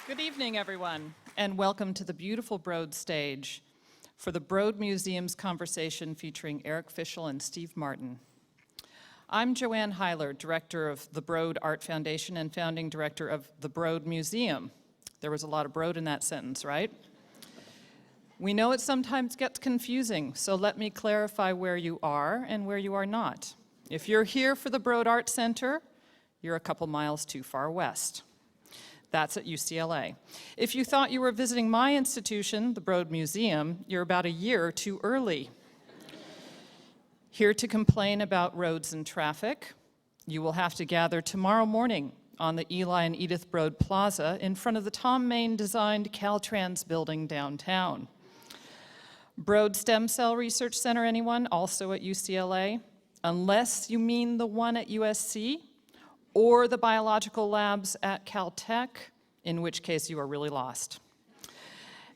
Good evening, everyone, and welcome to the beautiful Broad stage for the Broad Museum's conversation featuring Eric Fischl and Steve Martin. I'm Joanne Heiler, director of the Broad Art Foundation and founding director of the Broad Museum. There was a lot of Broad in that sentence, right? We know it sometimes gets confusing, so let me clarify where you are and where you are not. If you're here for the Broad Art Center, you're a couple miles too far west. That's at UCLA. If you thought you were visiting my institution, the Broad Museum, you're about a year too early. Here to complain about roads and traffic, you will have to gather tomorrow morning on the Eli and Edith Broad Plaza in front of the Tom Main-designed Caltrans building downtown. Broad Stem Cell Research Center, anyone? Also at UCLA? Unless you mean the one at USC? Or the biological labs at Caltech, in which case you are really lost.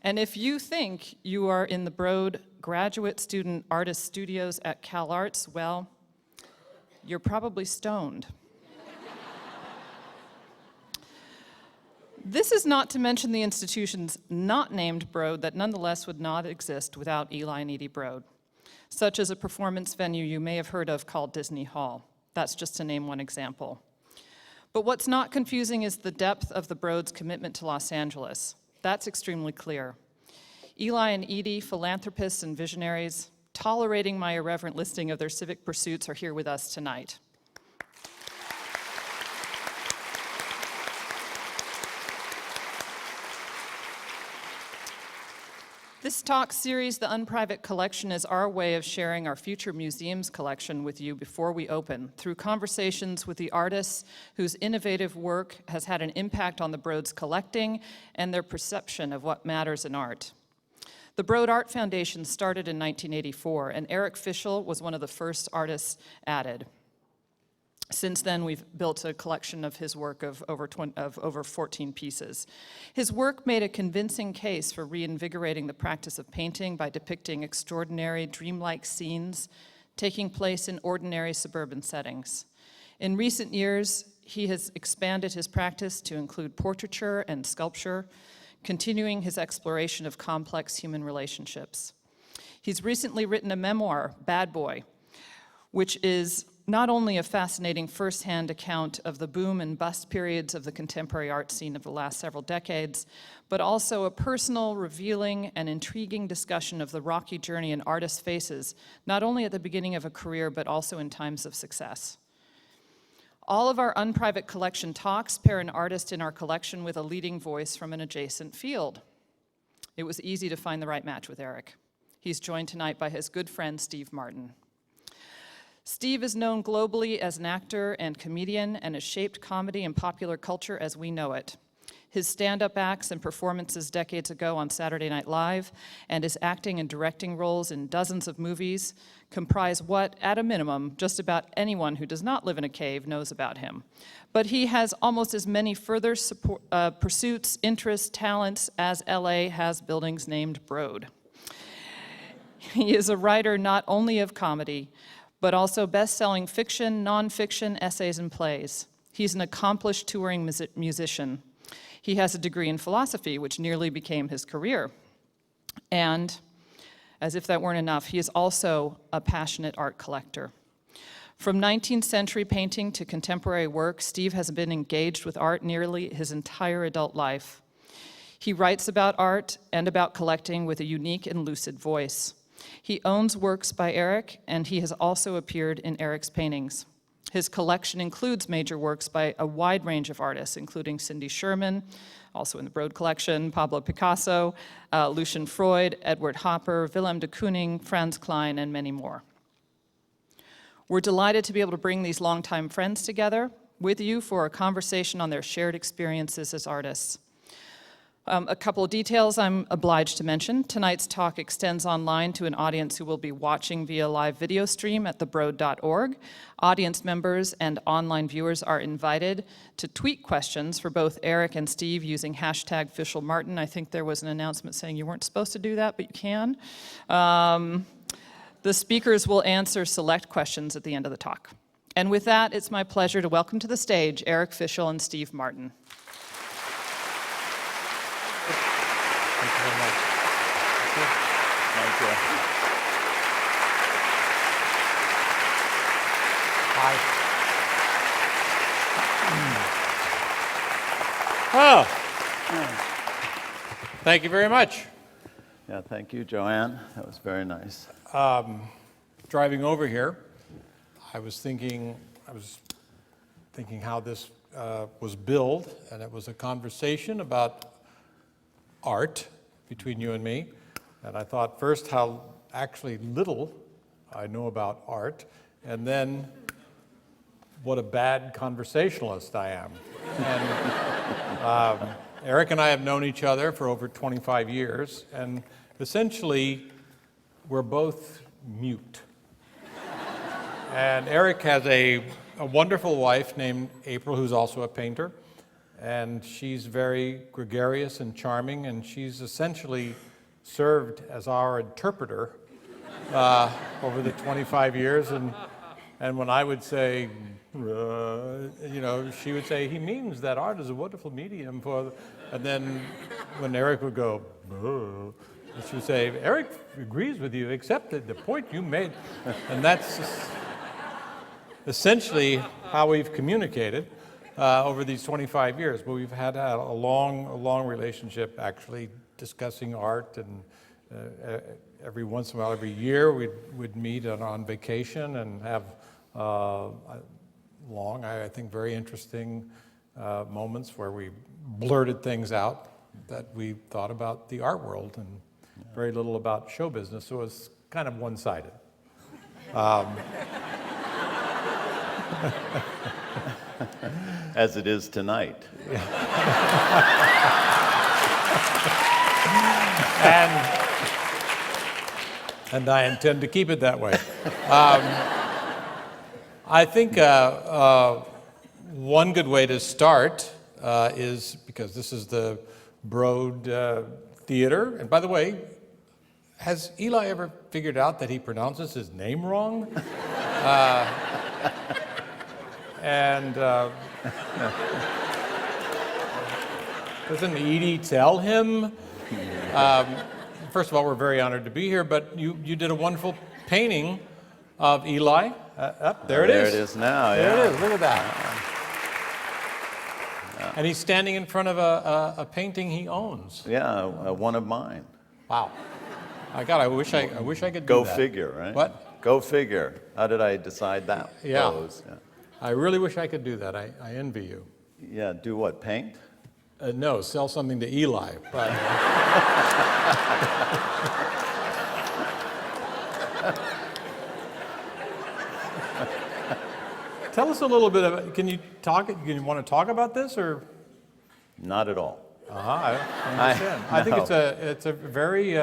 And if you think you are in the Broad Graduate Student Artist Studios at CalArts, well, you're probably stoned. This is not to mention the institutions not named Broad that nonetheless would not exist without Eli and Edie Broad, such as a performance venue you may have heard of called Disney Hall. That's just to name one example. But what's not confusing is the depth of the Broad's commitment to Los Angeles. That's extremely clear. Eli and Edie, philanthropists and visionaries, tolerating my irreverent listing of their civic pursuits, are here with us tonight. This talk series, The Unprivate Collection, is our way of sharing our future museum's collection with you before we open, through conversations with the artists whose innovative work has had an impact on the Broad's collecting and their perception of what matters in art. The Broad Art Foundation started in 1984, and Eric Fischl was one of the first artists added. Since then, we've built a collection of his work of over 14 pieces. His work made a convincing case for reinvigorating the practice of painting by depicting extraordinary, dreamlike scenes taking place in ordinary suburban settings. In recent years, he has expanded his practice to include portraiture and sculpture, continuing his exploration of complex human relationships. He's recently written a memoir, Bad Boy, which is not only a fascinating first-hand account of the boom and bust periods of the contemporary art scene of the last several decades, but also a personal, revealing, and intriguing discussion of the rocky journey an artist faces, not only at the beginning of a career, but also in times of success. All of our Unprivate Collection talks pair an artist in our collection with a leading voice from an adjacent field. It was easy to find the right match with Eric. He's joined tonight by his good friend, Steve Martin. Steve is known globally as an actor and comedian and has shaped comedy and popular culture as we know it. His stand-up acts and performances decades ago on Saturday Night Live and his acting and directing roles in dozens of movies comprise what, at a minimum, just about anyone who does not live in a cave knows about him. But he has almost as many further pursuits, interests, talents as LA has buildings named Broad. He is a writer not only of comedy, but also best-selling fiction, nonfiction, essays, and plays. He's an accomplished touring musician. He has a degree in philosophy, which nearly became his career. And, as if that weren't enough, he is also a passionate art collector. From 19th century painting to contemporary work, Steve has been engaged with art nearly his entire adult life. He writes about art and about collecting with a unique and lucid voice. He owns works by Eric, and he has also appeared in Eric's paintings. His collection includes major works by a wide range of artists, including Cindy Sherman, also in the Broad collection, Pablo Picasso, Lucian Freud, Edward Hopper, Willem de Kooning, Franz Klein, and many more. We're delighted to be able to bring these longtime friends together with you for a conversation on their shared experiences as artists. A couple of details I'm obliged to mention. Tonight's talk extends online to an audience who will be watching via live video stream at thebroad.org. Audience members and online viewers are invited to tweet questions for both Eric and Steve using hashtag FischlMartin. I think there was an announcement saying you weren't supposed to do that, but you can. The speakers will answer select questions at the end of the talk. And with that, it's my pleasure to welcome to the stage Eric Fischl and Steve Martin. Thank you very much. Thank you. Hi. Oh, thank you very much. Yeah, thank you, Joanne. That was very nice. Driving over here, I was thinking how this was billed, and it was a conversation about art between you and me. And I thought first how actually little I know about art, and then what a bad conversationalist I am. And Eric and I have known each other for over 25 years, and essentially we're both mute. And Eric has a wonderful wife named April, who's also a painter, and she's very gregarious and charming, and she's essentially served as our interpreter over the 25 years. And when I would say, she would say, he means that art is a wonderful medium for, and then when Eric would go, she would say, Eric agrees with you, except that the point you made, and that's essentially how we've communicated over these 25 years. But we've had a long relationship, actually discussing art, and every once in a while, every year, we'd meet on vacation and have long, I think, very interesting moments where we blurted things out that we thought about the art world and very little about show business. So it was kind of one-sided. As it is tonight. And I intend to keep it that way. I think one good way to start is, because this is the Broad Theater, and by the way, has Eli ever figured out that he pronounces his name wrong? Doesn't Edie tell him? First of all, we're very honored to be here, but you did a wonderful painting of Eli. There it is. There it is now, There yeah. it is, look at that. And he's standing in front of a painting he owns. Yeah, one of mine. Wow. My God, I wish I could do Go that. figure, right? What? Go figure. How did I decide that? Yeah. Pose? Yeah. I really wish I could do that. I envy you. Yeah, do what, paint? No, sell something to Eli. But tell us a little bit about. Can you want to talk about this, or? Not at all. I understand. I think no. it's a very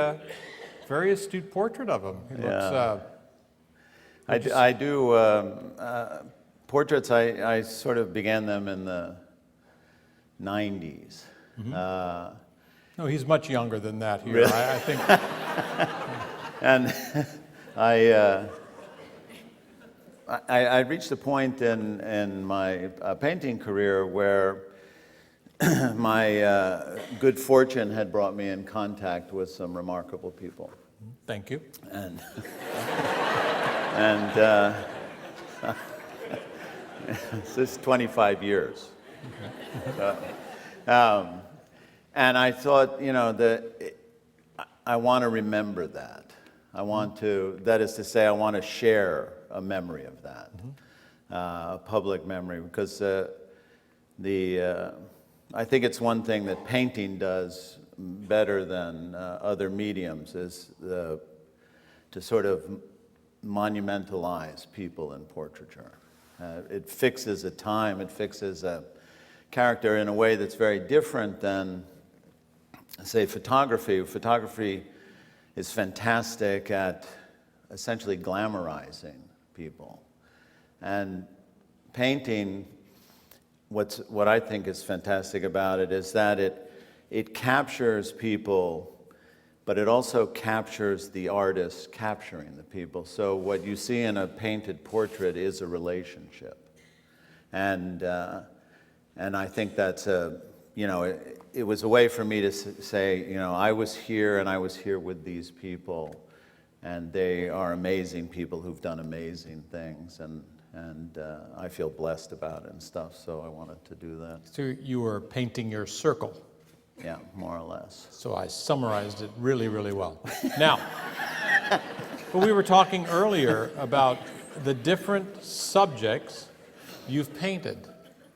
very astute portrait of him. He looks. I do portraits. I sort of began them in the 90s. No, he's much younger than that here. Really? I think. And I reached a point in my painting career where my good fortune had brought me in contact with some remarkable people. Thank you. And this is 25 years. And I thought, I want to remember that. That is to say, I want to share a memory of that, a public memory, because I think it's one thing that painting does better than other mediums is to sort of monumentalize people in portraiture. It fixes a time, it fixes a character in a way that's very different than, say, photography. Photography is fantastic at essentially glamorizing people. And painting, what I think is fantastic about it is that it captures people, but it also captures the artist capturing the people. So what you see in a painted portrait is a relationship. And I think that's it was a way for me to say, I was here and I was here with these people, and they are amazing people who've done amazing things, and I feel blessed about it and stuff, so I wanted to do that. So you were painting your circle. Yeah, more or less. So I summarized it really, really well. Now, but we were talking earlier about the different subjects you've painted.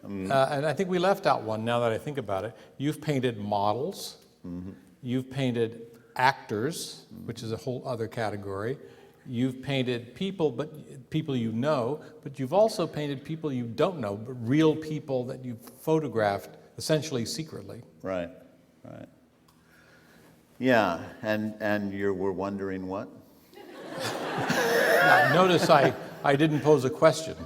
And I think we left out one now that I think about it. You've painted models. You've painted actors, which is a whole other category. You've painted people, but people you know, but you've also painted people you don't know, but real people that you've photographed essentially secretly. Right. Yeah, and you were wondering what? Now, notice I didn't pose a question.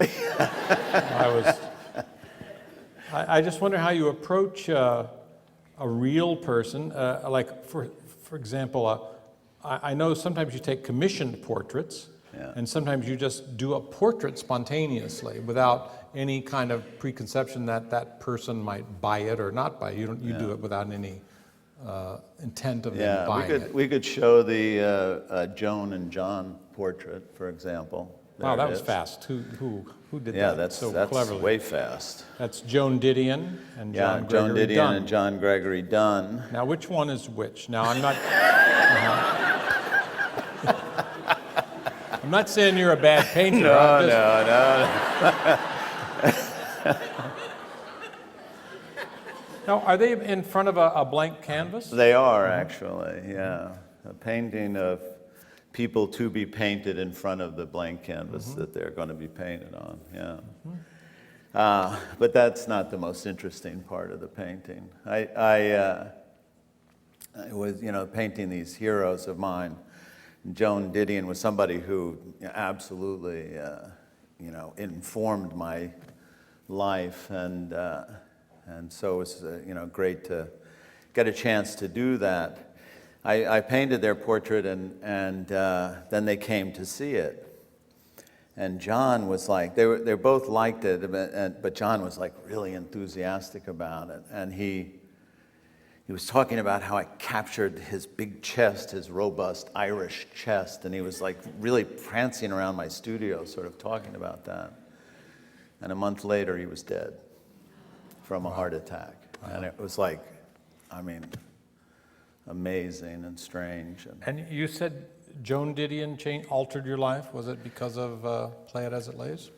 I just wonder how you approach a real person, like for example, I know sometimes you take commissioned portraits, yeah. and sometimes you just do a portrait spontaneously without any kind of preconception that that person might buy it or not buy it. You do it without any intent of them buying it. We could show the Joan and John portrait, for example. Wow, There that it was is. fast. Who did Yeah, that so that's cleverly? way fast. That's Joan Didion and Yeah, John Joan Gregory Didion Dunn. and John Gregory Dunn. Now, which one is which? Now, I'm not. I'm not saying you're a bad painter. No. Now, are they in front of a blank canvas? They are actually, yeah. A painting of people to be painted in front of the blank canvas that they're going to be painted on, yeah. But that's not the most interesting part of the painting. I was, painting these heroes of mine. Joan Didion was somebody who absolutely, informed my life, and so it was, great to get a chance to do that. I painted their portrait, and then they came to see it. And John was like, they both liked it, but John was like really enthusiastic about it. And he was talking about how I captured his big chest, his robust Irish chest, and he was like really prancing around my studio, sort of talking about that. And a month later, he was dead from a heart attack. And it was like, amazing and strange. And you said Joan Didion altered your life. Was it because of Play It As It Lays?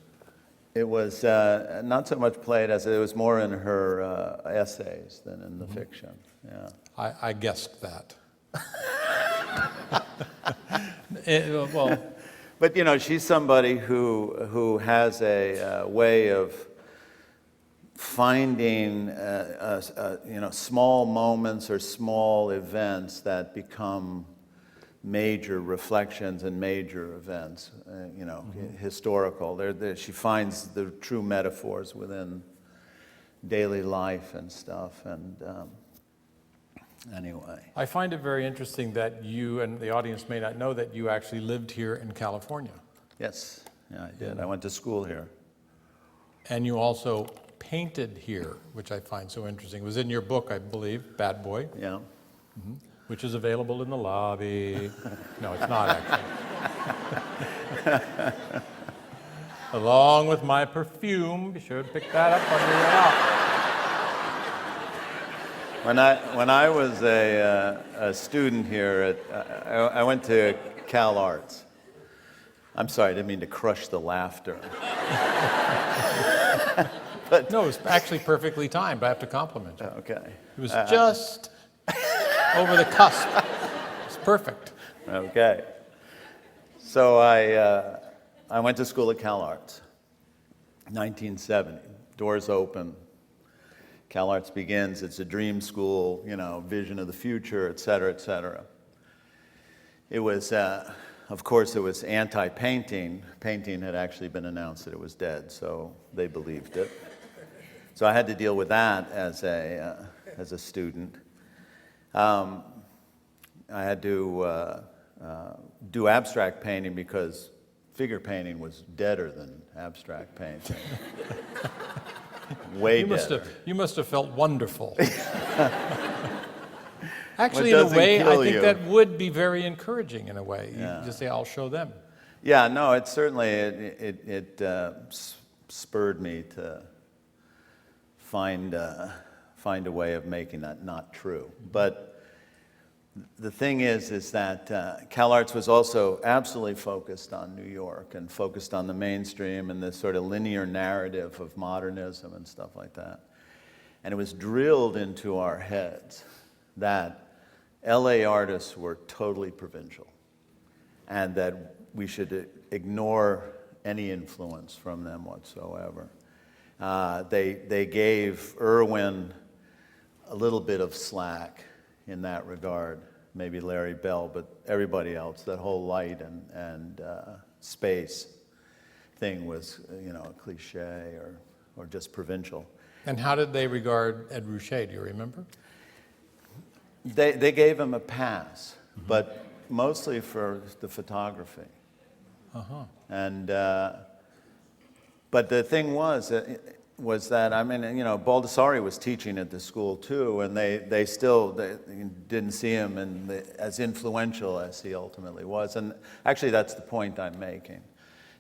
It was not so much played as it was more in her essays than in the fiction. Yeah. I guessed that. But she's somebody who has a way of finding small moments or small events that become major reflections and major events, historical. She finds the true metaphors within daily life and stuff. And anyway. I find it very interesting that you, and the audience may not know, that you actually lived here in California. Yes, yeah, I did. I went to school here. And you also painted here, which I find so interesting. It was in your book, I believe, Bad Boy. Yeah. Which is available in the lobby. No, it's not actually. Along with my perfume. Be sure to pick that up on your way out. When I was a student here, I went to Cal Arts. I'm sorry, I didn't mean to crush the laughter. But no, it was actually perfectly timed. I have to compliment you. Okay. It was just over the cusp. It's perfect. Okay. So I went to school at Cal Arts, 1970. Doors open. Cal Arts begins. It's a dream school, vision of the future, et cetera, et cetera. It was, of course, it was anti-painting. Painting had actually been announced that it was dead, so they believed it. So I had to deal with that as a student. I had to do abstract painting because figure painting was deader than abstract painting. Way You deader. you must have felt wonderful. Actually, What in a doesn't way, I kill think you. that would be very encouraging in a way. Yeah. You just say, I'll show them. Yeah, no, it certainly spurred me to find a way of making that not true. But the thing is that CalArts was also absolutely focused on New York and focused on the mainstream and this sort of linear narrative of modernism and stuff like that. And it was drilled into our heads that LA artists were totally provincial and that we should ignore any influence from them whatsoever. They gave Irwin a little bit of slack in that regard, maybe Larry Bell, but everybody else, that whole light and space thing was, a cliche or just provincial. And how did they regard Ed Ruscha? Do you remember? They gave him a pass, but mostly for the photography. And but the thing was that Baldessari was teaching at the school too, and they didn't see him as influential as he ultimately was. And actually, that's the point I'm making,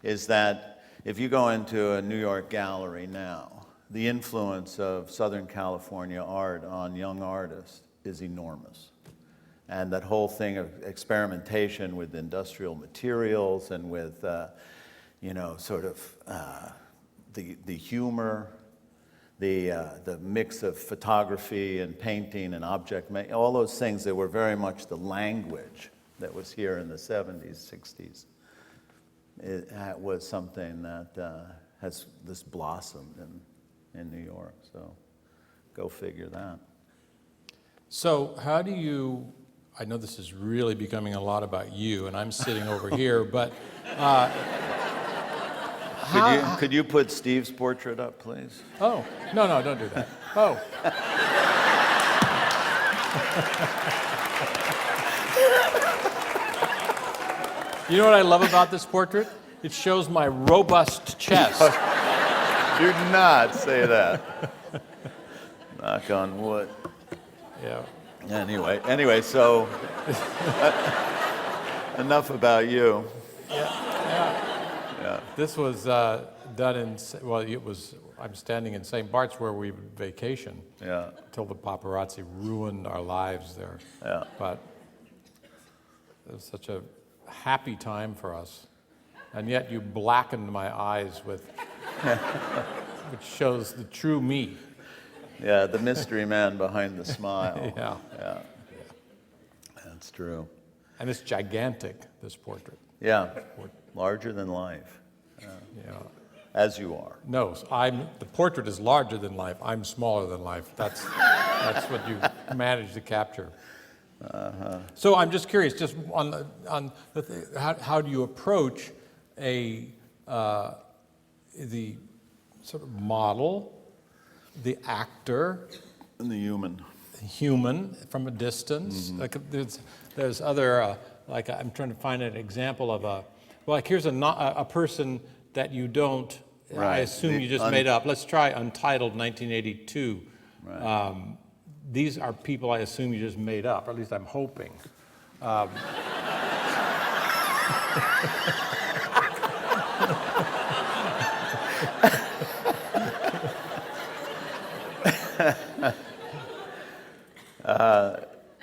is that if you go into a New York gallery now, the influence of Southern California art on young artists is enormous. And that whole thing of experimentation with industrial materials and with, the humor, the mix of photography and painting and object making, all those things that were very much the language that was here in the 70s, 60s. It was something that has this blossomed in New York. So go figure that. So how do you, I know this is really becoming a lot about you, and I'm sitting over here, but Could you put Steve's portrait up, please? oh, no, don't do that. Oh. You know what I love about this portrait? It shows my robust chest. Do not say that. Knock on wood. Yeah. Anyway, so enough about you. Yeah. This was done in, I'm standing in St. Bart's where we vacation. Yeah. Until the paparazzi ruined our lives there. Yeah. But it was such a happy time for us. And yet you blackened my eyes with, which shows the true me. Yeah, the mystery man behind the smile. Yeah. That's true. And it's gigantic, this portrait. Yeah, larger than life, Yeah. as you are. No, the portrait is larger than life. I'm smaller than life. That's what you managed to capture. So I'm just curious, just on how do you approach the sort of model, the actor, And the human from a distance? Mm-hmm. Like there's other like I'm trying to find an example of here's a person that you don't. I Right. assume you just made up. Let's try Untitled 1982. Right. These are people I assume you just made up, or at least I'm hoping.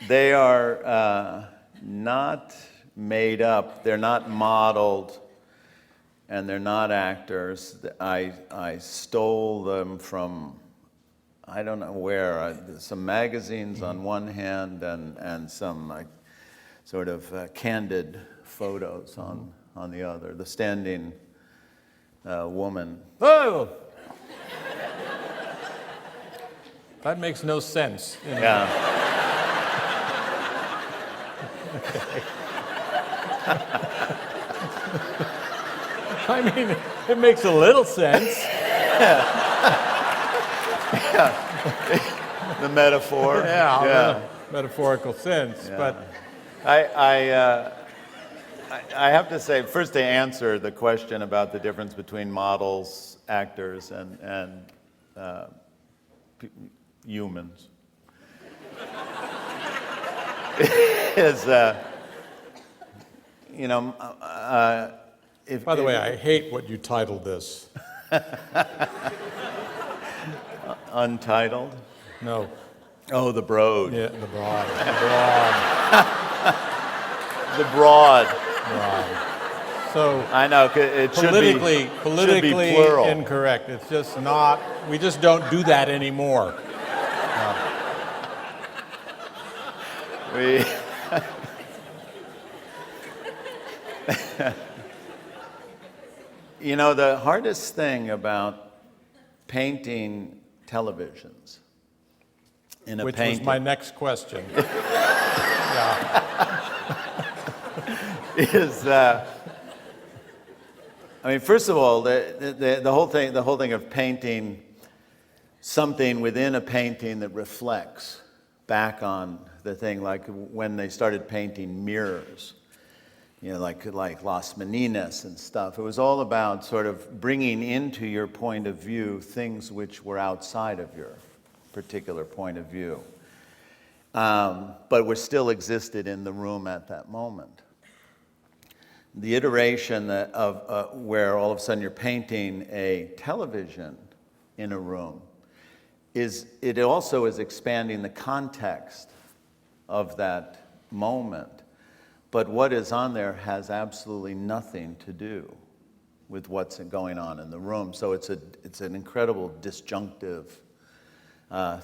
They are not made up. They're not modeled, and they're not actors. I stole them from, I don't know where, some magazines on one hand and some sort of candid photos on the other. The standing woman. Oh! That makes no sense. Yeah. I mean, it makes a little sense. The metaphor. Yeah. Metaphorical sense, Yeah. but I have to say, first to answer the question about the difference between models, actors, and humans is, if, By the way, I hate what you titled this. Untitled? No. Oh, the Broad. Yeah, the broad. The Broad. Broad. So I know, it should be politically plural. incorrect. It's just not, we just don't do that anymore. We the hardest thing about painting televisions in a Which painting was my next question. is, first of all, the whole thing of painting something within a painting that reflects back on the thing, like when they started painting mirrors, like Las Meninas and stuff. It was all about sort of bringing into your point of view things which were outside of your particular point of view, but were still existed in the room at that moment. The iteration of where all of a sudden you're painting a television in a room it also is expanding the context of that moment. But what is on there has absolutely nothing to do with what's going on in the room. So it's an incredible disjunctive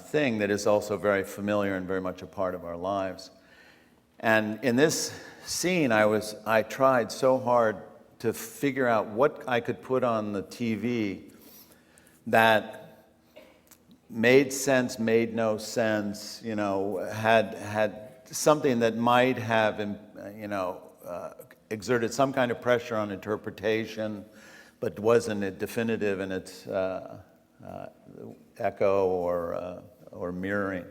thing that is also very familiar and very much a part of our lives. And in this scene, I tried so hard to figure out what I could put on the TV that made sense, made no sense, had something that might have, exerted some kind of pressure on interpretation, but wasn't definitive in its echo or mirroring.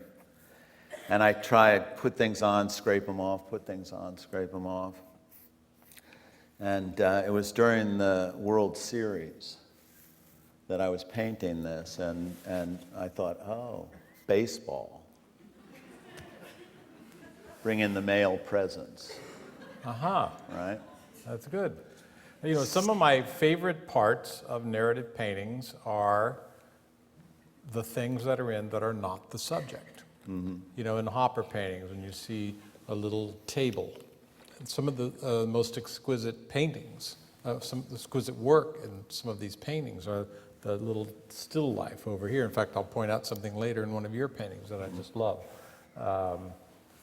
And I tried, put things on, scrape them off, put things on, scrape them off. And it was during the World Series that I was painting this, and I thought, oh, baseball. Bring in the male presence. Right? That's good. Some of my favorite parts of narrative paintings are the things that are in that are not the subject. Mm-hmm. In Hopper paintings, when you see a little table, and some of the most exquisite paintings, some exquisite work in some of these paintings are the little still life over here. In fact, I'll point out something later in one of your paintings that I just love.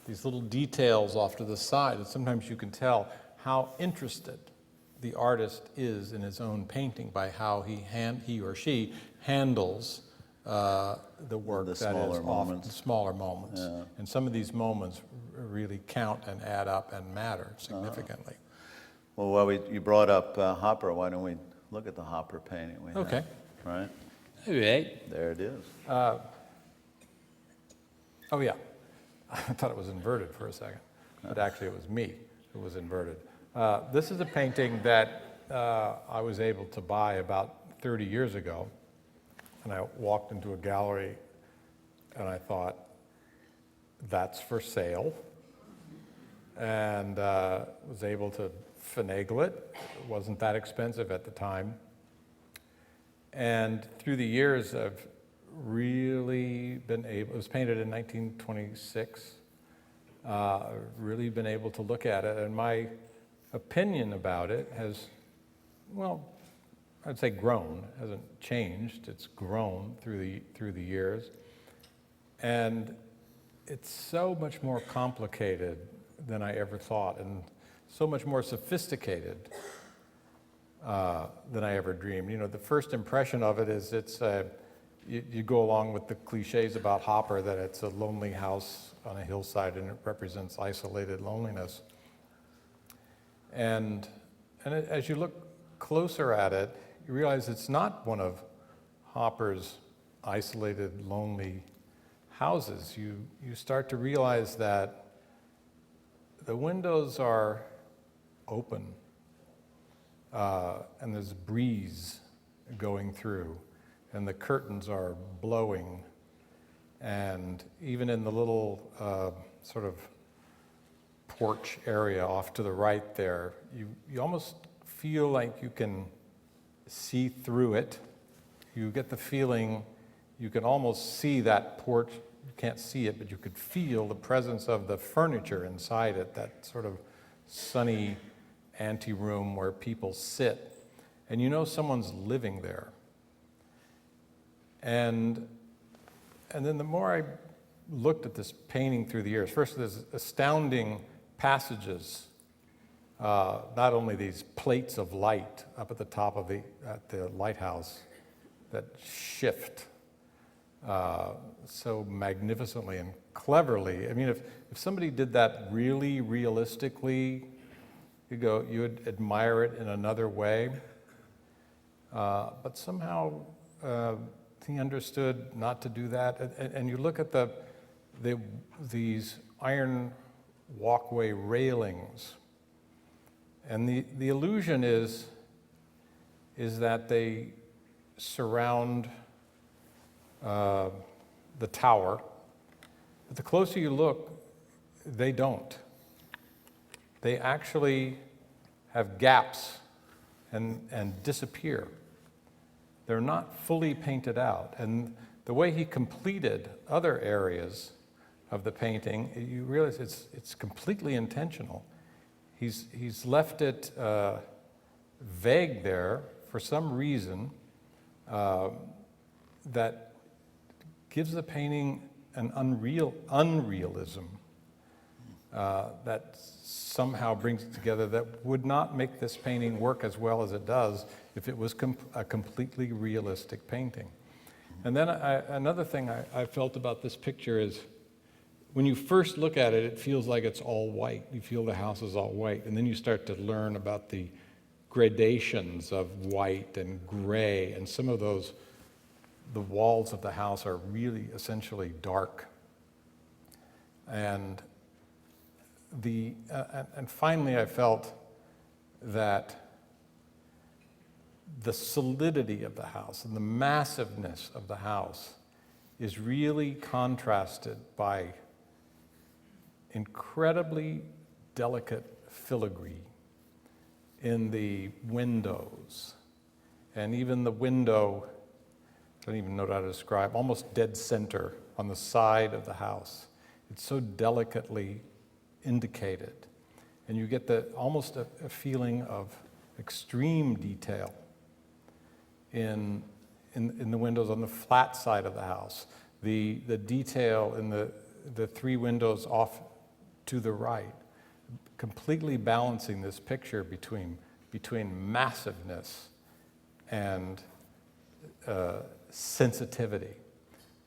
These little details off to the side, and sometimes you can tell how interested the artist is in his own painting by how he or she handles the work The that smaller is moments. often smaller moments. Yeah. And some of these moments really count and add up and matter significantly. Well, while you brought up Hopper, why don't we look at the Hopper painting we have, Okay. right? All right. There it is. Oh, yeah. I thought it was inverted for a second, but actually it was me who was inverted. This is a painting that I was able to buy about 30 years ago, and I walked into a gallery and I thought, that's for sale, and was able to finagle it. It wasn't that expensive at the time. And through the years, I've really been able, it was painted in 1926, really been able to look at it, and my opinion about it has, well, I'd say grown, hasn't changed, it's grown through the years. And it's so much more complicated than I ever thought, and so much more sophisticated than I ever dreamed. The first impression of it is you go along with the cliches about Hopper, that it's a lonely house on a hillside and it represents isolated loneliness. And as you look closer at it, you realize it's not one of Hopper's isolated, lonely houses. You start to realize that the windows are open, and there's a breeze going through, and the curtains are blowing. And even in the little sort of porch area off to the right there, you almost feel like you can see through it. You get the feeling you can almost see that porch. You can't see it, but you could feel the presence of the furniture inside it, that sort of sunny anteroom where people sit. And you know someone's living there. And then the more I looked at this painting through the years, first there's astounding passages, not only these plates of light up at the top of the lighthouse that shift so magnificently and cleverly. I mean, if somebody did that really realistically, you would admire it in another way. But somehow he understood not to do that. And you look at these iron walkway railings, and the illusion is that they surround the tower. But the closer you look, they don't. They actually have gaps and disappear. They're not fully painted out. And the way he completed other areas of the painting, you realize it's completely intentional. He's left it vague there for some reason that gives the painting an unrealism that somehow brings it together, that would not make this painting work as well as it does if it was a completely realistic painting. And then another thing I felt about this picture is, when you first look at it, it feels like it's all white. You feel the house is all white. And then you start to learn about the gradations of white and gray, and some of those, the walls of the house are really essentially dark. And finally I felt that the solidity of the house and the massiveness of the house is really contrasted by incredibly delicate filigree in the windows. And even the window, I don't even know how to describe, almost dead center on the side of the house. It's so delicately indicated. And you get almost a feeling of extreme detail in the windows on the flat side of the house. The detail in the three windows off to the right, completely balancing this picture between massiveness and sensitivity.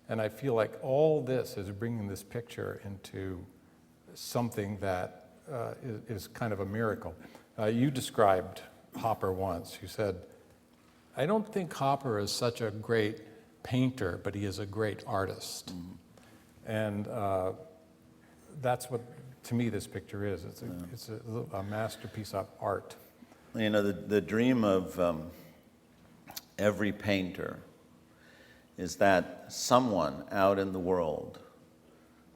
And I feel like all this is bringing this picture into something that is kind of a miracle. You described Hopper once. You said, I don't think Hopper is such a great painter, but he is a great artist. Mm-hmm. And that's what, to me, this picture is. It's a masterpiece of art. You know, the dream of every painter is that someone out in the world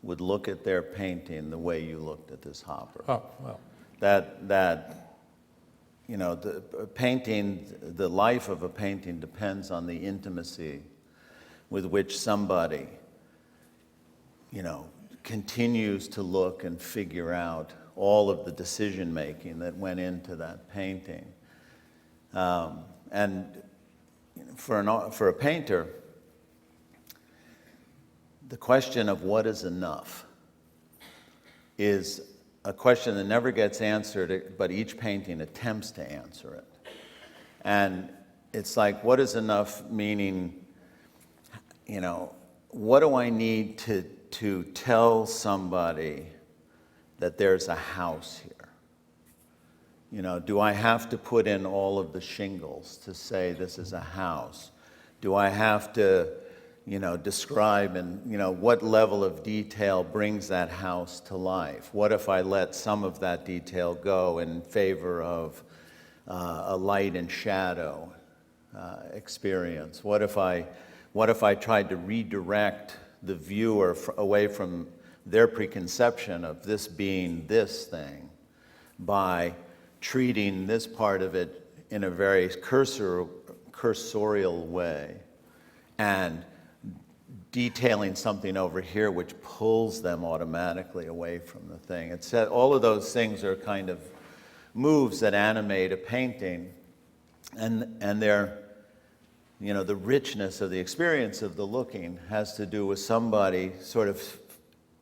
would look at their painting the way you looked at this Hopper. Oh, well. That you know, the life of a painting depends on the intimacy with which somebody, you know, continues to look and figure out all of the decision-making that went into that painting. And for a painter, the question of what is enough is a question that never gets answered, but each painting attempts to answer it. And it's like, what is enough, meaning, you know, what do I need to tell somebody that there's a house here? You know, do I have to put in all of the shingles to say this is a house? Do I have to, you know, describe and, you know, what level of detail brings that house to life? What if I let some of that detail go in favor of a light and shadow? experience? What if I tried to redirect the viewer away from their preconception of this being this thing by treating this part of it in a very cursorial way and detailing something over here which pulls them automatically away from the thing. It's all of those things are kind of moves that animate a painting, and they're, you know, the richness of the experience of the looking has to do with somebody sort of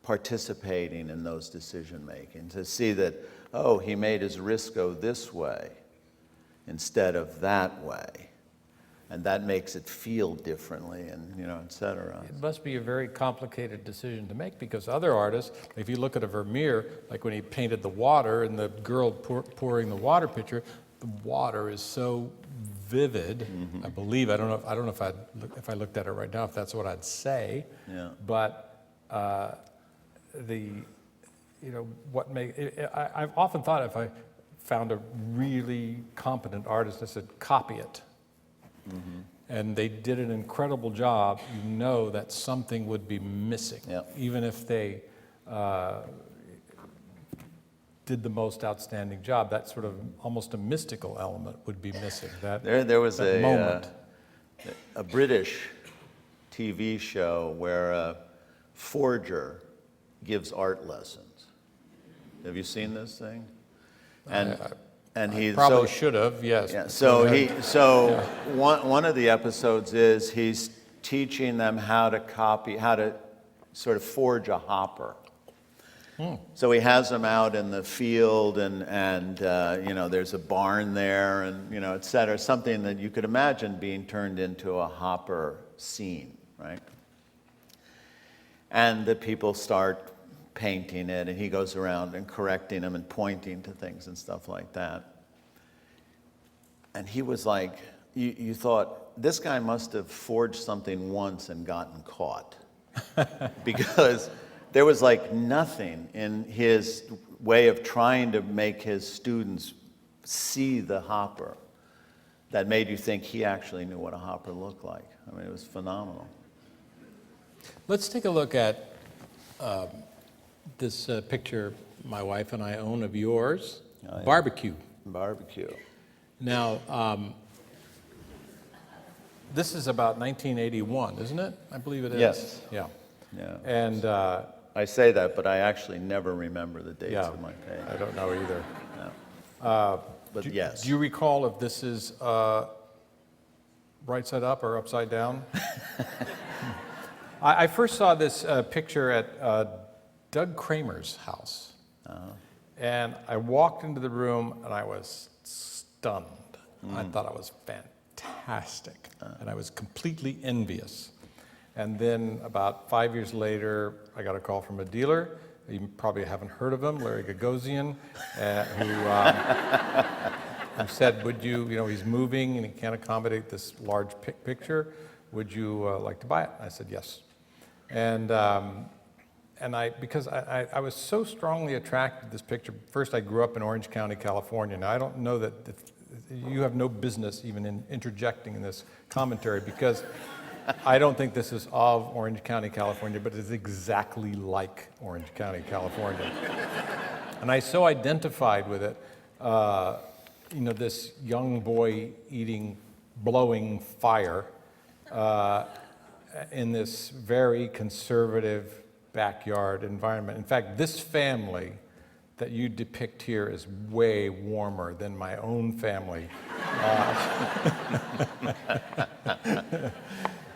participating in those decision making, to see that, oh, he made his wrist go this way instead of that way, and that makes it feel differently, and, you know, et cetera. It must be a very complicated decision to make, because other artists, if you look at a Vermeer, like when he painted the water and the girl pouring the water pitcher, the water is so vivid. I believe, I don't know if I looked at it right now, if that's what I'd say. Yeah. But I've often thought if I found a really competent artist, I said, copy it. And they did an incredible job. You know that something would be missing, even if they did the most outstanding job. That sort of almost a mystical element would be missing. There was that moment. A British TV show where a forger gives art lessons. Have you seen this thing? And he's probably should have, yes. Yeah, one of the episodes is he's teaching them how to sort of forge a hopper. So he has them out in the field, and you know, there's a barn there, and, you know, et cetera, something that you could imagine being turned into a hopper scene, right? And the people start painting it, and he goes around and correcting them and pointing to things and stuff like that. And he was like, you thought, this guy must have forged something once and gotten caught. Because there was like nothing in his way of trying to make his students see the hopper that made you think he actually knew what a hopper looked like. I mean, it was phenomenal. Let's take a look at this picture my wife and I own of yours, Barbecue. Barbecue. Now, this is about 1981, isn't it? I believe it is. Yes. Yeah. Yeah. And I say that, but I actually never remember the dates of my painting. I don't know either. But yes. Do you recall if this is right side up or upside down? I first saw this picture at Doug Kramer's house. And I walked into the room and I was stunned. I thought I was fantastic. And I was completely envious. And then about 5 years later, I got a call from a dealer. You probably haven't heard of him, Larry Gagosian, who said, would you, he's moving and he can't accommodate this large picture. Would you like to buy it? I said, yes. And because I was so strongly attracted to this picture. First, I grew up in Orange County, California. Now, I don't know that you have no business even in interjecting in this commentary, because I don't think this is of Orange County, California, but it is exactly like Orange County, California. And I so identified with it, this young boy blowing fire in this very conservative backyard environment. In fact, this family that you depict here is way warmer than my own family.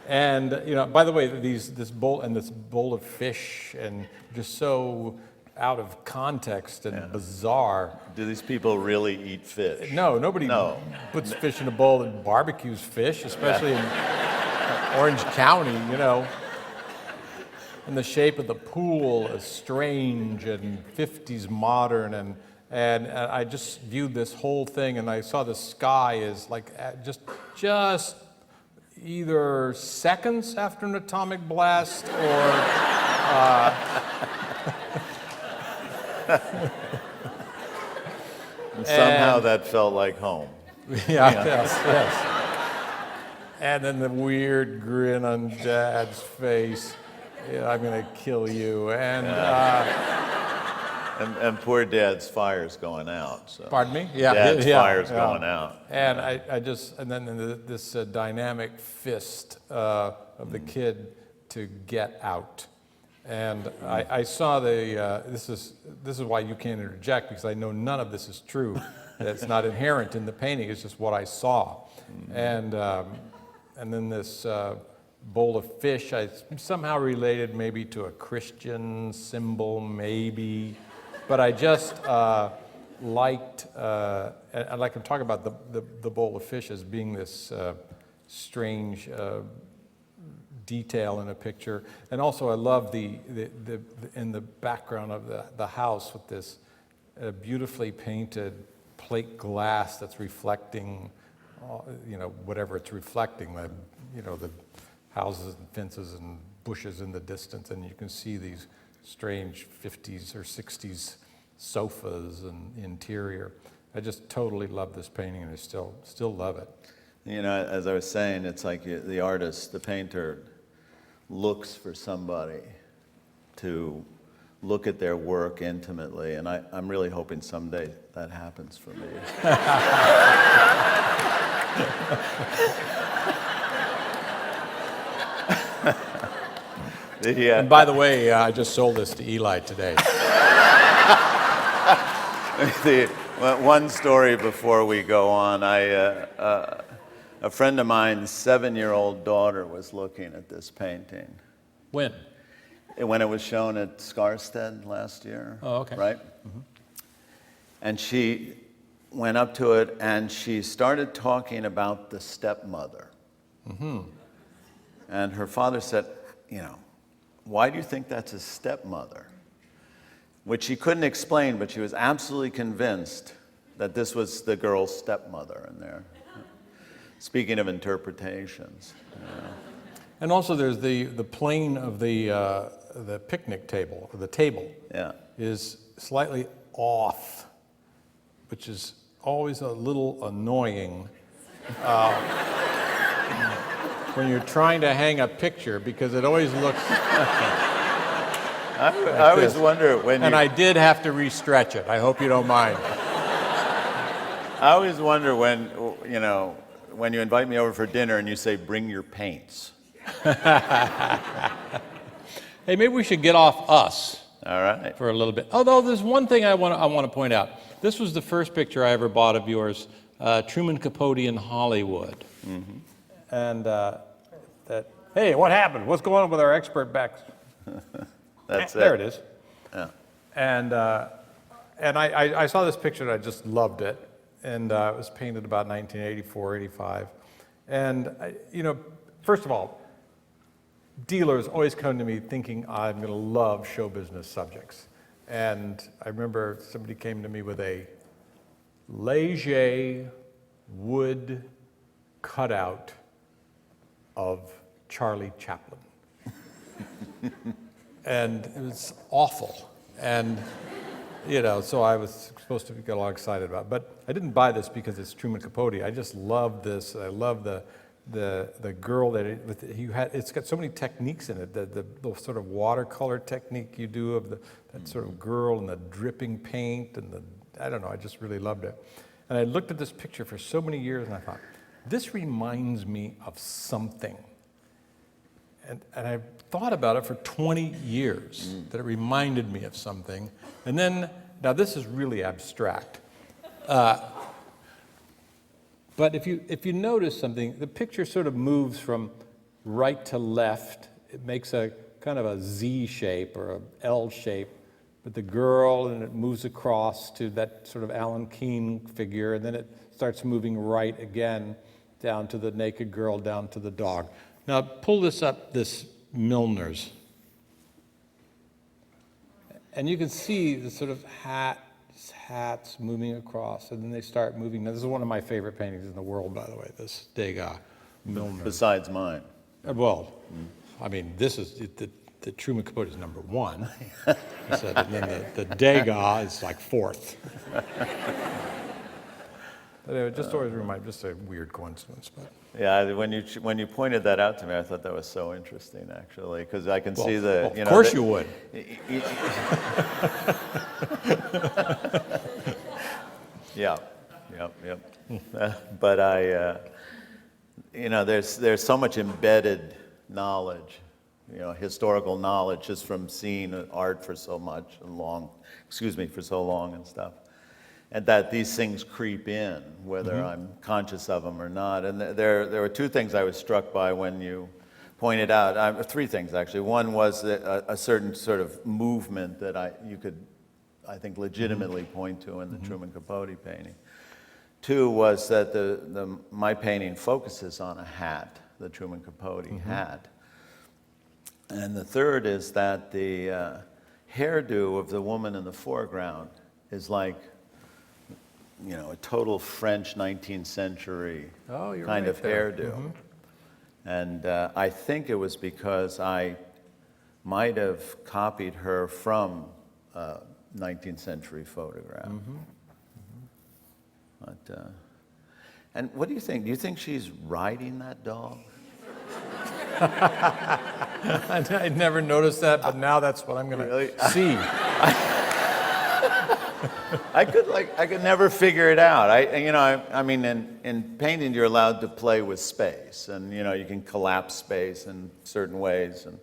And by the way, this bowl of fish, and just so out of context and bizarre. Do these people really eat fish? No, nobody puts fish in a bowl and barbecues fish, especially in Orange County, And the shape of the pool is strange and 50s modern, and I just viewed this whole thing, and I saw the sky is like just either seconds after an atomic blast or and somehow that felt like home. Yes. And then the weird grin on Dad's face. Yeah, I'm going to kill you. And poor Dad's fire's going out. So. Pardon me? Yeah. Dad's yeah, fire's yeah. going out. And and then this dynamic fist of the kid to get out. And I saw this is why you can't interject, because I know none of this is true. That's not inherent in the painting. It's just what I saw. And then this bowl of fish, I somehow related maybe to a Christian symbol, maybe. But I just liked, and like I'm talking about the bowl of fish as being this strange detail in a picture. And also I love the in the background of the house with this beautifully painted plate glass that's reflecting, whatever it's reflecting, the houses and fences and bushes in the distance, and you can see these strange 50s or 60s sofas and interior. I just totally love this painting, and I still love it. As I was saying, it's like the artist, the painter, looks for somebody to look at their work intimately, and I'm really hoping someday that happens for me. And by the way, I just sold this to Eli today. One story before we go on. A friend of mine's 7-year-old daughter was looking at this painting. When? When it was shown at Skarstead last year. Oh, okay. Right? Mm-hmm. And she went up to it and she started talking about the stepmother. Mm-hmm. And her father said, why do you think that's a stepmother? Which she couldn't explain, but she was absolutely convinced that this was the girl's stepmother in there. Speaking of interpretations. And also there's the plane of the picnic table, or the table, is slightly off, which is always a little annoying when you're trying to hang a picture, because it always looks I always wonder when And I did have to restretch it. I hope you don't mind. I always wonder when you invite me over for dinner and you say, bring your paints. Hey, maybe we should get off us. All right. For a little bit. Although there's one thing I want to point out. This was the first picture I ever bought of yours, Truman Capote in Hollywood. Mm-hmm. And hey, what happened? What's going on with our expert backs? That's there it is. Yeah. And I saw this picture and I just loved it. And it was painted about 1984, 85. And first of all, dealers always come to me thinking I'm going to love show business subjects. And I remember somebody came to me with a Leger wood cutout of Charlie Chaplin. And it was awful. And, so I was supposed to get all excited about it. But I didn't buy this because it's Truman Capote. I just love this. I love the girl that it's got so many techniques in it. The sort of watercolor technique you do of that sort of girl and the dripping paint and I don't know, I just really loved it. And I looked at this picture for so many years and I thought, this reminds me of something. And I thought about it for 20 years, that it reminded me of something. And then, now this is really abstract. But if you notice something, the picture sort of moves from right to left. It makes a kind of a Z shape or a L shape. But the girl, and it moves across to that sort of Alan Keane figure, and then it starts moving right again, down to the naked girl, down to the dog. Now pull this up, this Milner's. And you can see the sort of hats moving across, and then they start moving. Now, this is one of my favorite paintings in the world, by the way, this Degas Milner. Besides mine. Well, I mean, this is, the Truman Capote is number one. And then the Degas is like fourth. It just always reminds, just a weird coincidence, but. Yeah, when you pointed that out to me, I thought that was so interesting, actually, because I can see the, Well, of course you would. Yeah, but there's so much embedded knowledge, historical knowledge, just from seeing art for so long and stuff. And that these things creep in, whether I'm conscious of them or not. And there were two things I was struck by when you pointed out, three things actually. One was a certain sort of movement that you could, I think, legitimately point to in the Truman Capote painting. Two was that my painting focuses on a hat, the Truman Capote hat. And the third is that the hairdo of the woman in the foreground is like, a total French 19th century kind of hairdo. And I think it was because I might have copied her from a 19th century photograph. But, and what do you think? Do you think she's riding that dog? I never noticed that, but now that's what I'm going to see. I could never figure it out. I mean, in painting, you're allowed to play with space, and you can collapse space in certain ways, and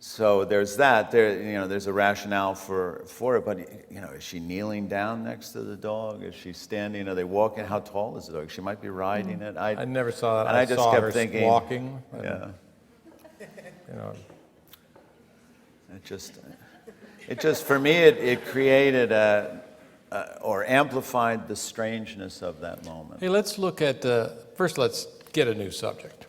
so there's that. There's a rationale for it, but is she kneeling down next to the dog? Is she standing? Are they walking? How tall is the dog? She might be riding it. I never saw that. And I just saw kept her thinking, walking. Yeah. It just for me, it created or amplified the strangeness of that moment. Hey, let's look at, first let's get a new subject.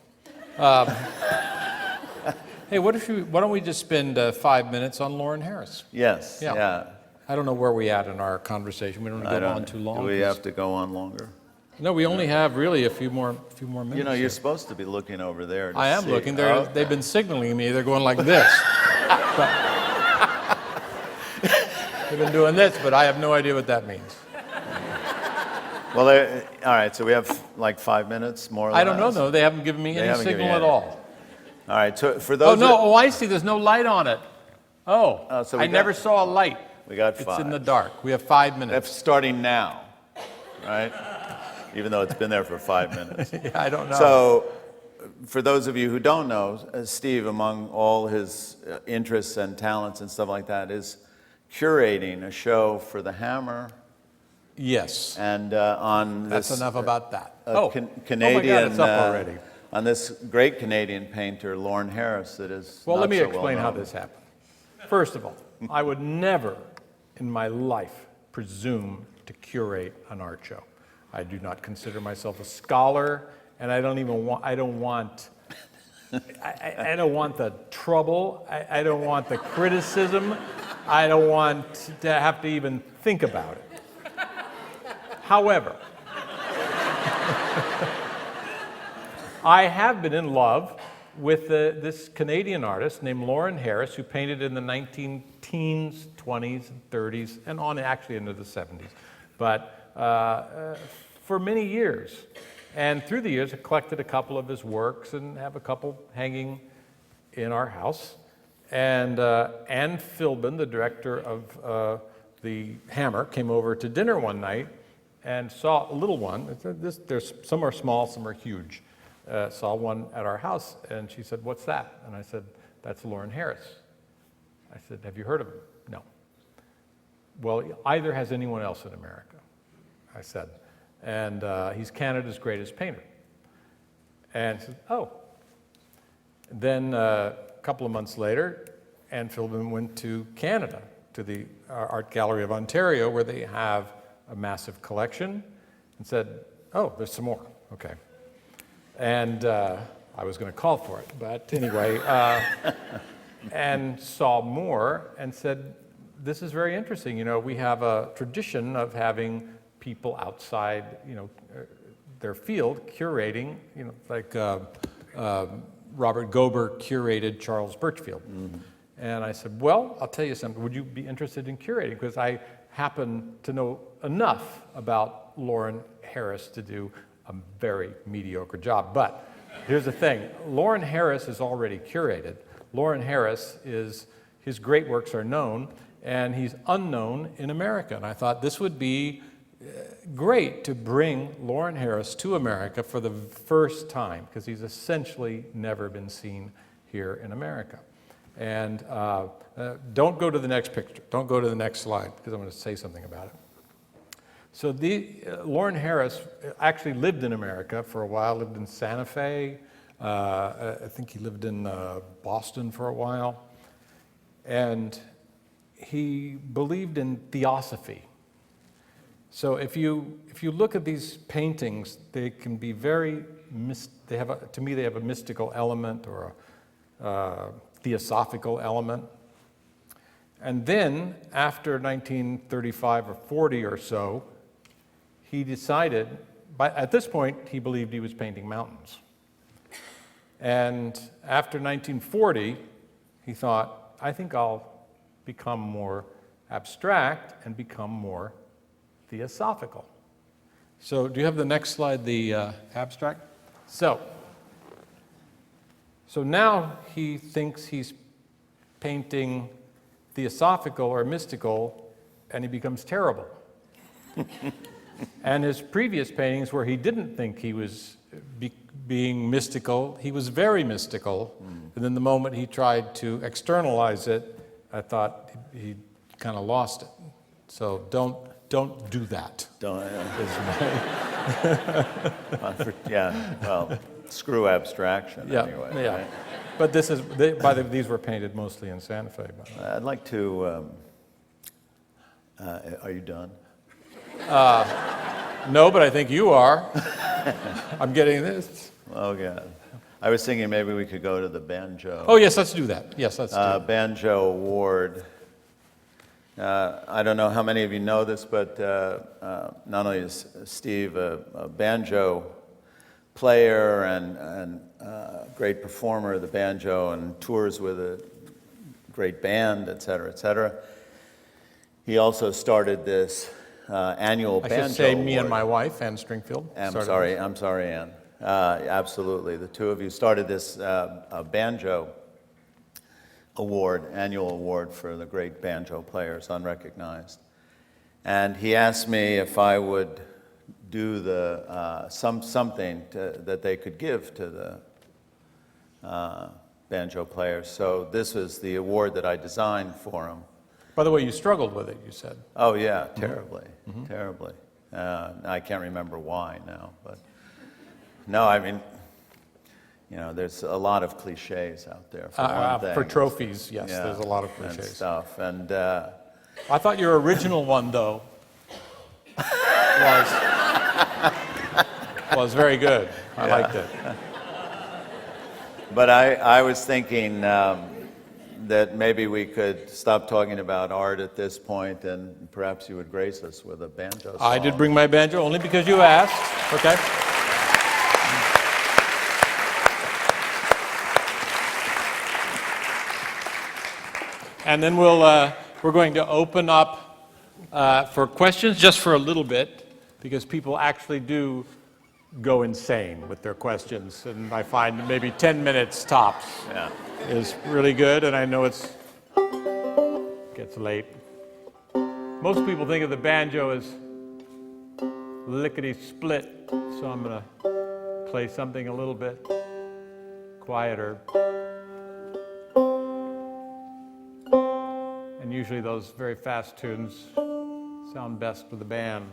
Hey, why don't we just spend 5 minutes on Lauren Harris? Yes, yeah. I don't know where we at in our conversation. We don't want to go on too long. Do we have to go on longer? No, we only have really a few more minutes. You're supposed to be looking over there. I am see. looking. They've been signaling me. They're going like this. They've been doing this, but I have no idea what that means. Well, all right, so we have like 5 minutes, more or less? I don't know, though. They haven't given me any signal at all. All right, so for those... I see. There's no light on it. So I never saw a light. We got 5. It's in the dark. We have 5 minutes. That's starting now, right? Even though it's been there for 5 minutes. Yeah, I don't know. So, for those of you who don't know, Steve, among all his interests and talents and stuff like that, is curating a show for the Hammer. Yes. And on this... That's enough about that. Canadian... Oh my God, it's up already. On this great Canadian painter, Lauren Harris, that is Well, not let me so explain how well-known. this happened. First of all, I would never in my life presume to curate an art show. I do not consider myself a scholar, and I don't want the trouble. I don't want the criticism. I don't want to have to even think about it. However, I have been in love with this Canadian artist named Lauren Harris, who painted in the 19-teens, 20s, and 30s, and on actually into the 70s. But for many years. And through the years, I collected a couple of his works and have a couple hanging in our house. And Anne Philbin, the director of the Hammer, came over to dinner one night and saw a little one. There's some are small, some are huge. Saw one at our house, and she said, "What's that?" And I said, "That's Lauren Harris." I said, "Have you heard of him?" "No." "Well, either has anyone else in America," I said. "And he's Canada's greatest painter." And she said, "Oh." Then a couple of months later, Anne Philbin went to Canada, to the Art Gallery of Ontario, where they have a massive collection, and said, "Oh, there's some more." Okay. And I was going to call for it, but anyway, and saw more and said, "This is very interesting. We have a tradition of having people outside, their field curating, like Robert Gober curated Charles Birchfield." Mm-hmm. And I said, "Well, I'll tell you something. Would you be interested in curating? Because I happen to know enough about Lauren Harris to do a very mediocre job. But here's the thing, Lauren Harris is already curated. Lauren Harris his great works are known, and he's unknown in America. And I thought this would be great to bring Lauren Harris to America for the first time, because he's essentially never been seen here in America. And don't go to the next picture. Don't go to the next slide, because I'm going to say something about it. So Lauren Harris actually lived in America for a while, lived in Santa Fe. I think he lived in Boston for a while. And he believed in theosophy. So if you look at these paintings, they can be very, to me they have a mystical element or a theosophical element. And then after 1935 or 40 or so, he decided, at this point he believed he was painting mountains. And after 1940, he thought, I think I'll become more abstract and become more theosophical. So do you have the next slide, the abstract? So now he thinks he's painting theosophical or mystical, and he becomes terrible. And his previous paintings, where he didn't think he was being mystical, he was very mystical. And then the moment he tried to externalize it, I thought he kind of lost it. So don't do that. Don't, well, screw abstraction anyway. Yeah. Right? But these were painted mostly in Santa Fe. I'd like to, are you done? No, but I think you are. I'm getting this. Oh, God. I was thinking maybe we could go to the Banjo. Oh, yes, let's do that. Yes, let's do it. Banjo Award. I don't know how many of you know this, but not only is Steve a banjo player and great performer of the banjo and tours with a great band, et cetera, he also started this annual Banjo Award. I should say me and my wife, Ann Stringfield. I'm sorry, Ann. Absolutely. The two of you started this Banjo Award, annual award for the great banjo players, unrecognized. And he asked me if I would do the something that they could give to the banjo players. So this was the award that I designed for him. By the way, you struggled with it, you said. Oh, yeah, terribly, terribly. I can't remember why now, but no, I mean, you know, there's a lot of cliches out there. For trophies, yes, there's a lot of cliches. And stuff, and I thought your original one, though, was very good. I liked it. But I was thinking that maybe we could stop talking about art at this point, and perhaps you would grace us with a banjo song. I did bring my banjo only because you asked. Okay. And then we're going to open up for questions just for a little bit, because people actually do go insane with their questions, and I find maybe 10 minutes tops is really good, and I know it gets late. Most people think of the banjo as lickety-split, so I'm going to play something a little bit quieter. And usually those very fast tunes sound best with the band.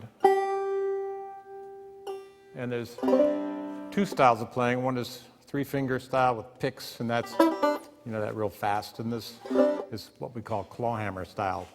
And there's two styles of playing. One is three-finger style with picks, and that's, you know, that real fast. And this is what we call clawhammer style.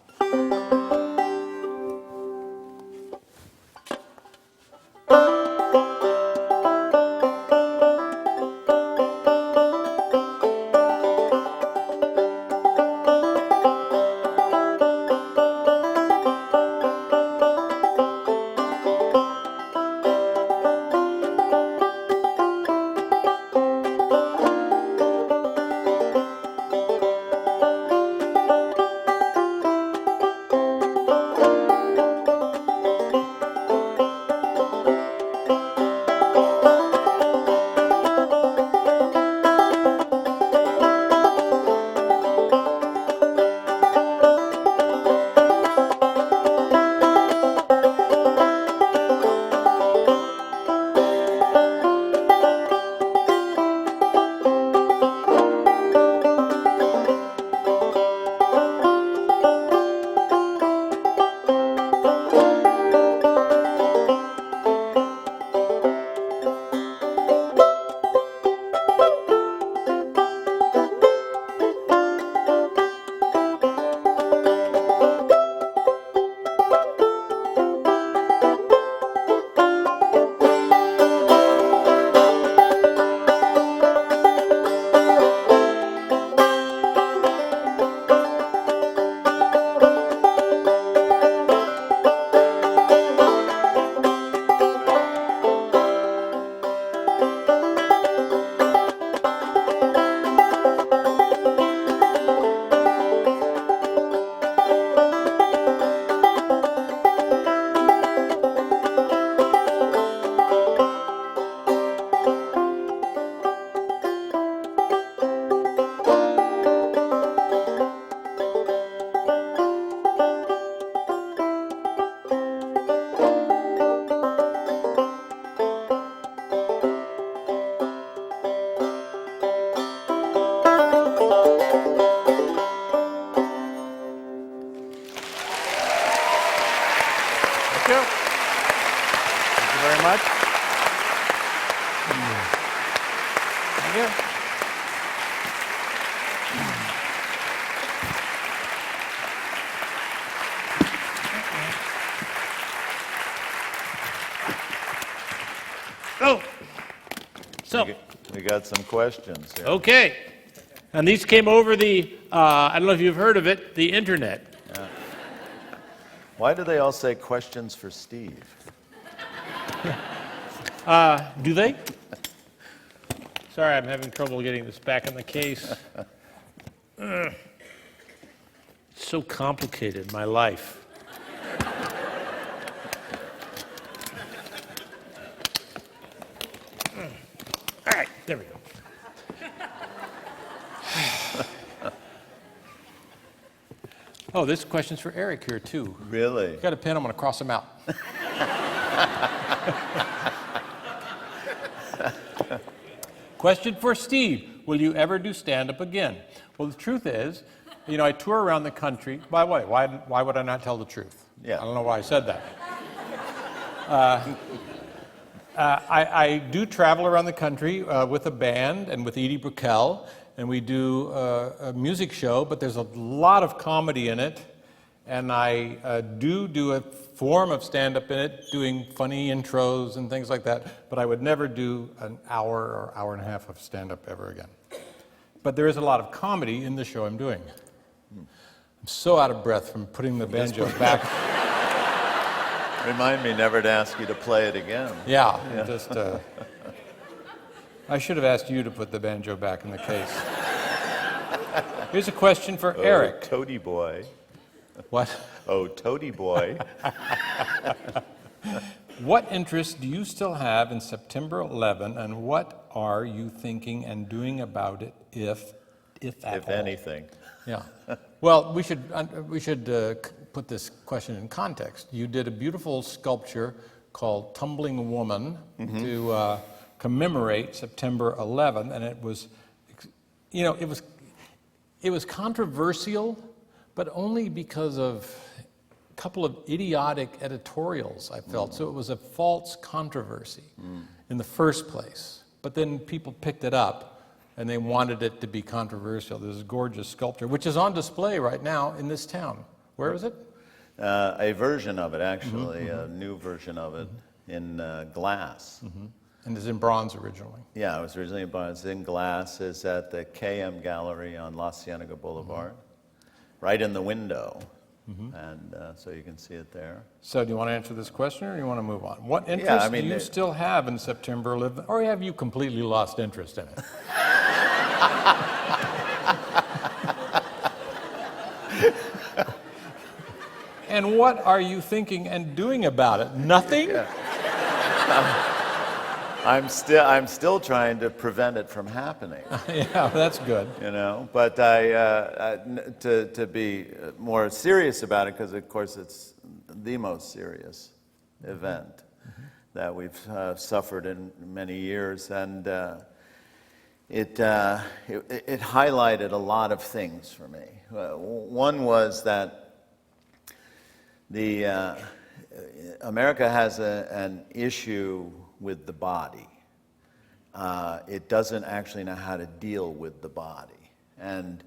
got some questions here. Okay. And these came over the, I don't know if you've heard of it, the internet. Why do they all say questions for Steve? Do they? Sorry, I'm having trouble getting this back in the case. It's so complicated, my life. All right, there we go. Oh, this question's for Eric here, too. Really? Got a pen? I'm going to cross them out. Question for Steve. Will you ever do stand-up again? Well, the truth is, I tour around the country. By the way, why would I not tell the truth? Yeah. I don't know why I said that. I do travel around the country with a band and with Edie Brickell, and we do a music show, but there's a lot of comedy in it, and I do a form of stand-up in it, doing funny intros and things like that, but I would never do an hour or hour and a half of stand-up ever again. But there is a lot of comedy in the show I'm doing. I'm so out of breath from putting the banjo back. Remind me never to ask you to play it again. Yeah. Just, I should have asked you to put the banjo back in the case. Here's a question for Eric. Toady boy. What? Oh, toady boy. What interest do you still have in September 11, and what are you thinking and doing about it, if at If all? anything. Yeah. Well, we should put this question in context. You did a beautiful sculpture called Tumbling Woman to commemorate September 11, and it was, it was controversial, but only because of a couple of idiotic editorials, I felt. So it was a false controversy in the first place. But then people picked it up, and they wanted it to be controversial. There's a gorgeous sculpture, which is on display right now in this town. Where is it? A version of it, actually, a new version of it in glass. And it's in bronze originally. Yeah, it was originally in bronze. In glass. Is at the KM Gallery on La Cienega Boulevard, right in the window. And so you can see it there. So do you want to answer this question, or do you want to move on? What interest do you still have in September 11, or have you completely lost interest in it? And what are you thinking and doing about it? Nothing? I'm still trying to prevent it from happening. Yeah, that's good. But to be more serious about it, because of course it's the most serious event that we've suffered in many years, and it highlighted a lot of things for me. One was that America has an issue with the body. It doesn't actually know how to deal with the body. And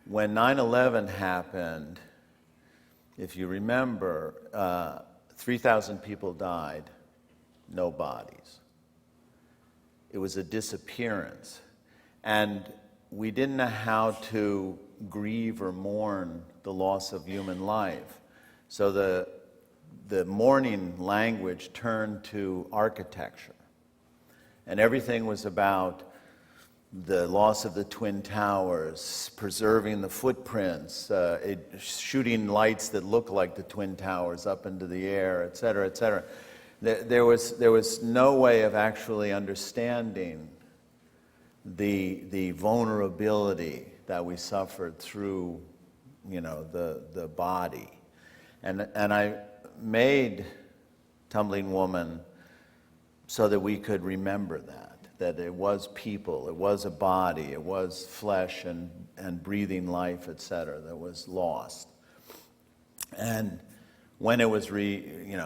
when 9/11 happened, if you remember, 3,000 people died, no bodies. It was a disappearance. And we didn't know how to grieve or mourn the loss of human life. So the mourning language turned to architecture. And everything was about the loss of the Twin Towers, preserving the footprints, shooting lights that look like the Twin Towers up into the air, et cetera, et cetera. There was no way of actually understanding the vulnerability that we suffered through, the body. And I made Tumbling Woman so that we could remember that it was people, it was a body, it was flesh and breathing life, etc., that was lost. And when it was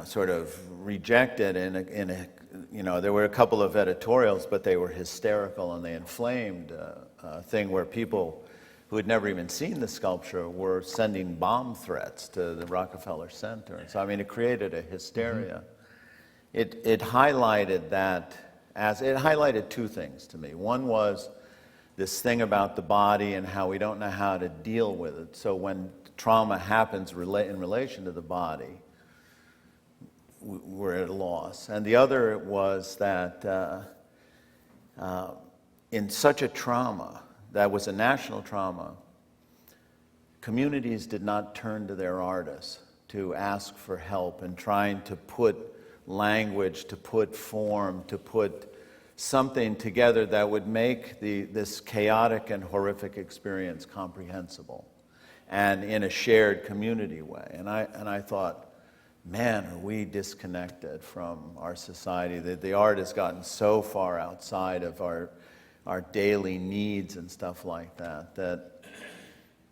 sort of rejected there were a couple of editorials, but they were hysterical, and they inflamed a thing where people who had never even seen the sculpture were sending bomb threats to the Rockefeller Center. So, it created a hysteria. It highlighted that as it highlighted two things to me. One was this thing about the body and how we don't know how to deal with it. So when trauma happens in relation to the body, we're at a loss. And the other was that in such a trauma, that was a national trauma, communities did not turn to their artists to ask for help and trying to put language, to put form, to put something together that would make this chaotic and horrific experience comprehensible and in a shared community way. And I thought, man, are we disconnected from our society. The art has gotten so far outside of our daily needs and stuff like that, that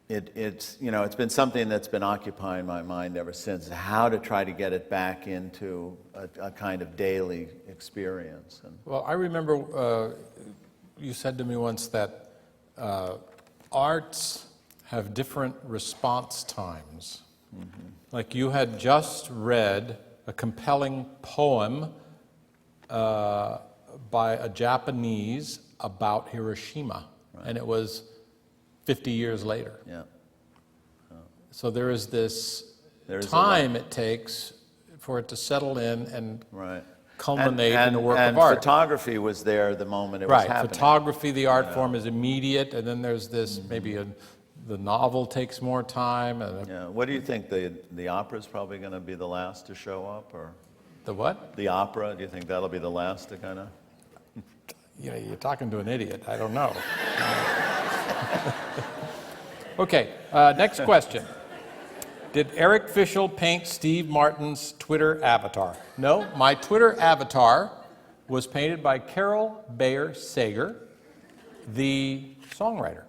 it's been something that's been occupying my mind ever since, how to try to get it back into a kind of daily experience. Well, I remember you said to me once that arts have different response times. Mm-hmm. Like you had just read a compelling poem by a Japanese about Hiroshima, right. And it was 50 years later. Yeah. So there is this time it takes for it to settle in and right. culminate in a work and of art. Photography was there the moment it was happening. Right, photography, the art form is immediate, and then there's this, maybe the novel takes more time. Yeah. What do you think, the opera's probably going to be the last to show up, or? The what? The opera, do you think that'll be the last to kind of? You're talking to an idiot, I don't know. Okay, next question. Did Eric Fischl paint Steve Martin's Twitter avatar? No, my Twitter avatar was painted by Carol Bayer Sager, the songwriter.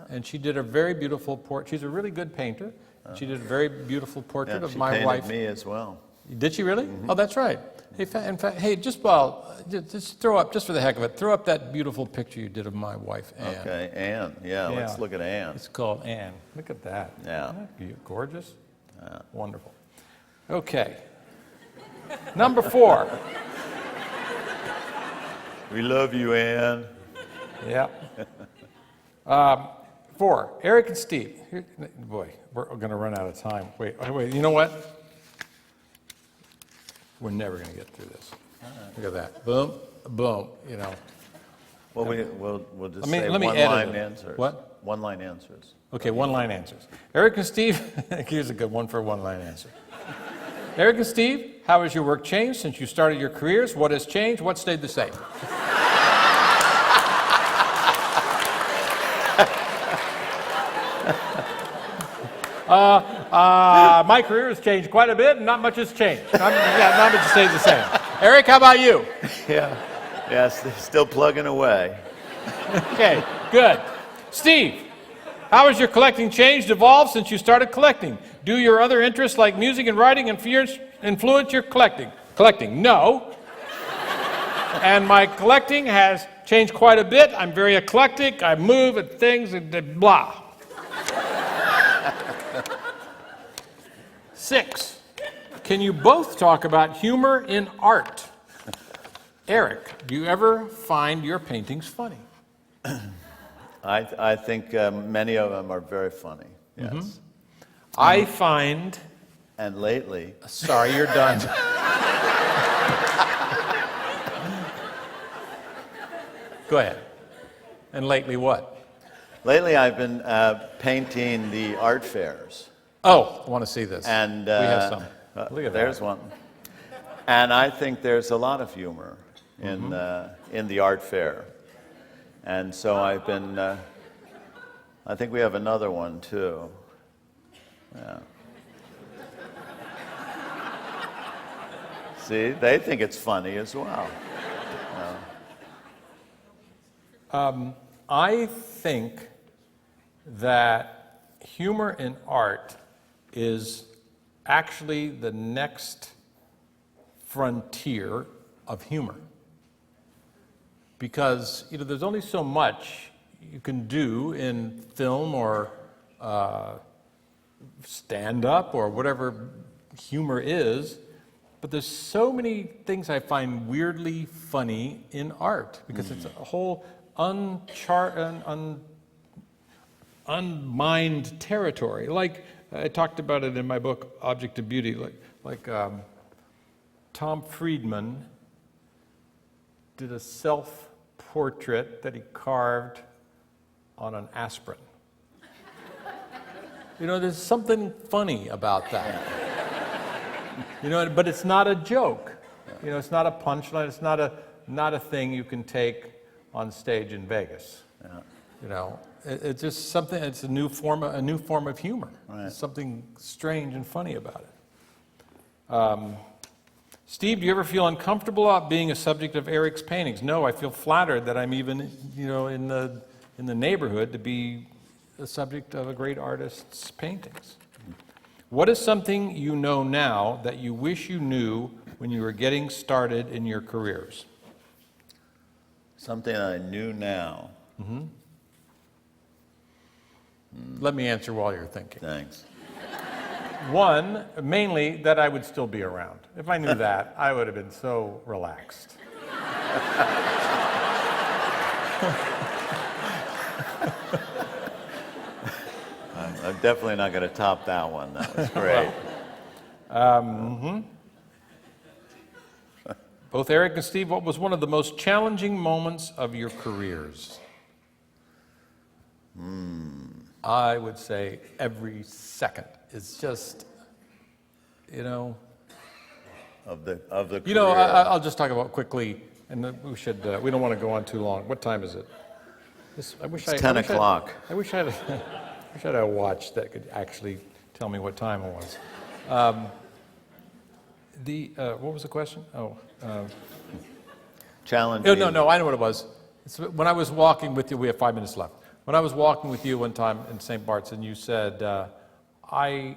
And she did a very beautiful portrait. She's a really good painter. She did a very beautiful portrait of my wife. She painted me as well. Did she really? Mm-hmm. Oh, that's right. Hey, in fact, hey, just throw up, just for the heck of it, throw up that beautiful picture you did of my wife, Anne. Okay, Anne. Yeah, let's look at Anne. It's called Anne. Look at that. Yeah. Isn't that gorgeous? Yeah. Wonderful. Okay. Number 4. We love you, Anne. Yeah. 4. Eric and Steve. Boy, we're going to run out of time. Wait. You know what? We're never going to get through this. Look at that. Boom, boom, Well, we'll just say let me one-line answers. What? One-line answers. Okay, one-line answers. Eric and Steve, here's a good one for a one-line answer. Eric and Steve, how has your work changed since you started your careers? What has changed? What stayed the same? My career has changed quite a bit, and not much has changed. Not much stays the same. Eric, how about you? Yes, still plugging away. Okay, good. Steve, how has your collecting changed, evolved since you started collecting? Do your other interests like music and writing influence your collecting? Collecting, no. And my collecting has changed quite a bit. I'm very eclectic. I move at things and blah. 6, can you both talk about humor in art? Eric, do you ever find your paintings funny? I think many of them are very funny, yes. Mm-hmm. I find... And lately... Sorry, you're done. Go ahead. And lately what? Lately I've been painting the art fairs. Oh, I want to see this. And we have some. Look at there's that. one. And I think there's a lot of humor in the art fair. And so I've been, I think we have another one too. Yeah. See, they think it's funny as well. I think that humor in art is actually the next frontier of humor. Because there's only so much you can do in film or stand-up or whatever humor is but there's so many things I find weirdly funny in art because it's a whole unmined territory. Like I talked about it in my book, Object of Beauty. Like Tom Friedman did a self-portrait that he carved on an aspirin. There's something funny about that. But it's not a joke. It's not a punchline. It's not a thing you can take on stage in Vegas. Yeah. It's just something. It's a new form of humor. Right. There's something strange and funny about it. Steve, do you ever feel uncomfortable about being a subject of Eric's paintings? No, I feel flattered that I'm even, in the neighborhood to be the subject of a great artist's paintings. What is something you know now that you wish you knew when you were getting started in your careers? Something I knew now. Let me answer while you're thinking. Thanks. One, mainly that I would still be around. If I knew that, I would have been so relaxed. I'm definitely not going to top that one. That was great. Both Eric and Steve, what was one of the most challenging moments of your careers? I would say every second. It's just, Of the career. I'll just talk about quickly, and then we don't want to go on too long. What time is it? It's 10 o'clock. I wish I had a watch that could actually tell me what time it was. What was the question? Challenging. No, I know what it was. It's when I was walking with you, we have 5 minutes left. When I was walking with you one time in St. Bart's, and you said, I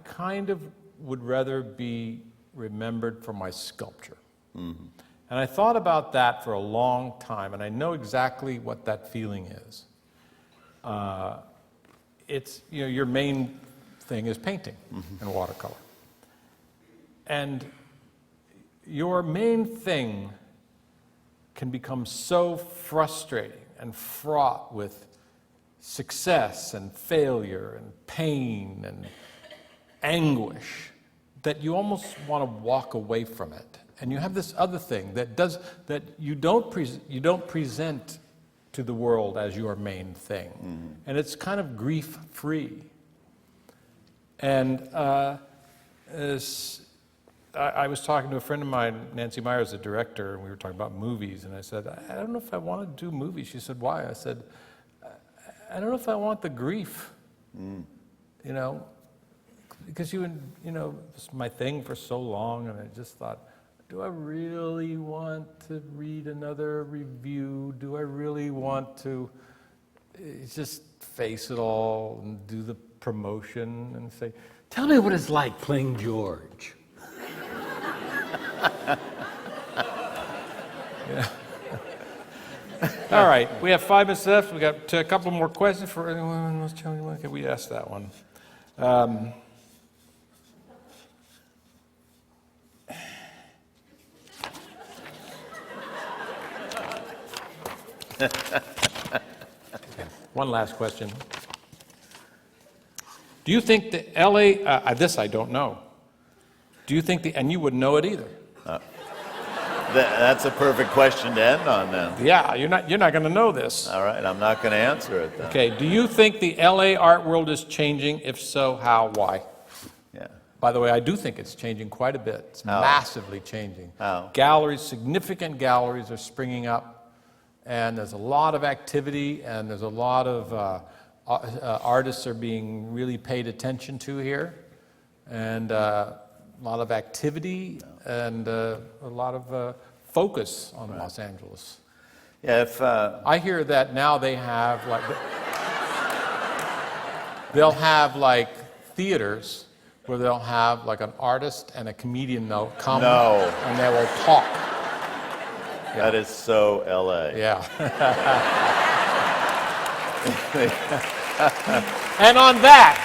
kind of would rather be remembered for my sculpture. Mm-hmm. And I thought about that for a long time, and I know exactly what that feeling is. It's, your main thing is painting and watercolor. And your main thing can become so frustrating and fraught with success and failure and pain and anguish that you almost want to walk away from it. And you have this other thing that you don't present to the world as your main thing. Mm-hmm. And it's kind of grief-free. And I was talking to a friend of mine, Nancy Myers, the director, and we were talking about movies, and I said, I don't know if I want to do movies. She said, why? I said, I don't know if I want the grief, because it's my thing for so long, and I just thought, do I really want to read another review? Do I really want to just face it all and do the promotion and say, tell me what it's like playing George? Yeah. All right, we have 5 minutes left. We got a couple more questions for anyone most challenging. Okay, we asked that one. One last question. Do you think the LA? This I don't know. Do you think and you wouldn't know it either? That's a perfect question to end on then. Yeah, you're not going to know this. All right, I'm not going to answer it then. Okay, do you think the LA art world is changing? If so, how, why? Yeah. By the way, I do think it's changing quite a bit. It's massively changing. How? Galleries, significant galleries are springing up, and there's a lot of activity, and there's a lot of artists are being really paid attention to here, and a lot of activity and a lot of focus on Los Angeles. Yeah, if I hear that now they have they'll have theaters where they'll have an artist and a comedian they'll come and they will talk. That is so LA. Yeah. And on that,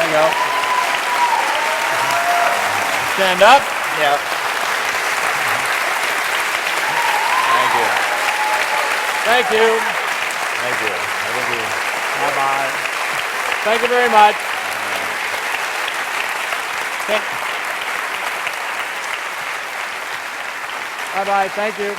you go. Stand up. Yep. Thank you. Thank you. Thank you. Thank you. Bye-bye. Thank you very much. Bye-bye. Thank you.